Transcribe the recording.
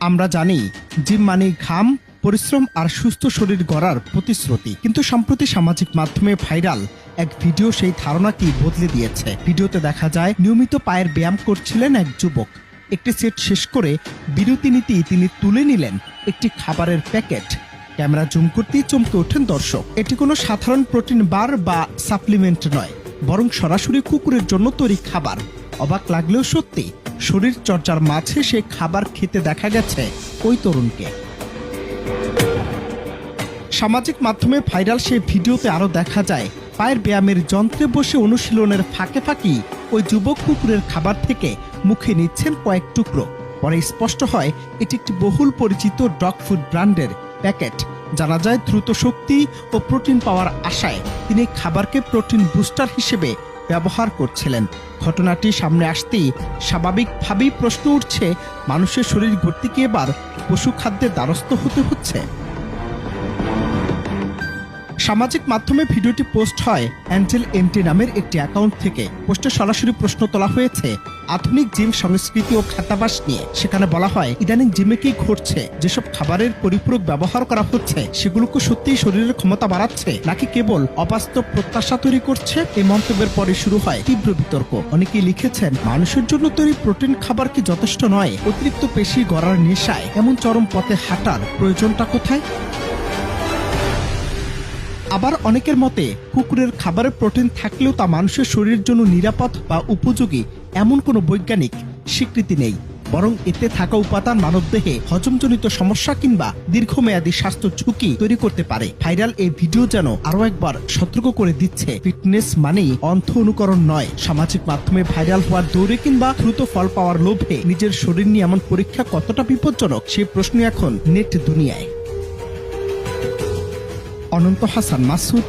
আমরা জানি জিম মানে ঘাম, পরিশ্রম আর সুস্থ শরীর গড়ার প্রতিশ্রুতি, কিন্তু সম্প্রতি সামাজিক মাধ্যমে ভাইরাল এক ভিডিও সেই ধারণাকেই বদলে দিয়েছে। ভিডিওতে দেখা যায় নিয়মিত পায়ের ব্যায়াম করছিলেন এক যুবক। একটি সেট শেষ করে বিরতি নিতেই তিনি তুলে নিলেন একটি খাবারের প্যাকেট। ক্যামেরা জুম করতেই চমকে ওঠেন দর্শক। এটি কোনো সাধারণ প্রোটিন বার বা সাপ্লিমেন্ট নয়, বরং সরাসরি কুকুরের জন্য তৈরি খাবার। অবাক লাগলেও সত্যি, শরীর চর্চার মাঝে সে খাবার খেতে দেখা গেছে ওই তরুণকে। সামাজিক মাধ্যমে ভাইরাল সেই ভিডিওতে আরও দেখা যায় পায়ের ব্যায়ামের যন্ত্রে বসে অনুশীলনের ফাঁকে ফাঁকি ওই যুবক কুকুরের খাবার থেকে মুখে নিচ্ছেন কয়েক টুকরো। পরে স্পষ্ট হয় এটি একটি বহুল পরিচিত ডগ ফুড ব্র্যান্ডের প্যাকেট। জানা যায় দ্রুত শক্তি ও প্রোটিন পাওয়ার আশায় তিনি খাবারকে প্রোটিন বুস্টার হিসেবে ব্যবহার করছিলেন। ঘটনাটি সামনে আসতেই স্বাভাবিকভাবেই প্রশ্ন উঠছে, মানুষের শরীর গড়তে কি এবার পশু খাদ্যের দ্বারস্থ হতে হচ্ছে? সামাজিক মাধ্যমে ভিডিওটি পোস্ট হয় অ্যাঞ্জেল এমটি নামের একটি অ্যাকাউন্ট থেকে। পোস্টে সরাসরি প্রশ্ন তোলা হয়েছে আধুনিক জিম সংস্কৃতি ও খাদ্যাভ্যাস নিয়ে। সেখানে বলা হয়, ইদানিং জিমে কি ঘটছে? যেসব খাবারের পরিপূরক ব্যবহার করা হচ্ছে সেগুলোকে সত্যিই শরীরের ক্ষমতা বাড়াচ্ছে নাকি কেবল অবাস্তব প্রত্যাশা তৈরি করছে? এই মন্তব্যের পরে শুরু হয় তীব্র বিতর্ক। অনেকেই লিখেছেন, মানুষের জন্য তৈরি প্রোটিন খাবার কি যথেষ্ট নয়? অতিরিক্ত পেশি গড়ার নেশায় এমন চরম পথে হাঁটার প্রয়োজনটা কোথায়? আবার অনেকের মতে, কুকুরের খাবারে প্রোটিন থাকলেও তা মানুষের শরীরের জন্য নিরাপদ বা উপযোগী এমন কোনো বৈজ্ঞানিক স্বীকৃতি নেই, বরং এতে থাকা উপাদান মানবদেহে হজমজনিত সমস্যা কিংবা দীর্ঘমেয়াদী স্বাস্থ্য ঝুঁকি তৈরি করতে পারে। ভাইরাল এই ভিডিও যেন আরও একবার সতর্ক করে দিচ্ছে, ফিটনেস মানেই অন্ধ অনুকরণ নয়। সামাজিক মাধ্যমে ভাইরাল হওয়ার দৌড়ে কিংবা দ্রুত ফল পাওয়ার লোভে নিজের শরীর নিয়ে এমন পরীক্ষা কতটা বিপজ্জনক, সেই প্রশ্ন এখন নেট দুনিয়ায়। অনন্ত হাসান মাসুদ,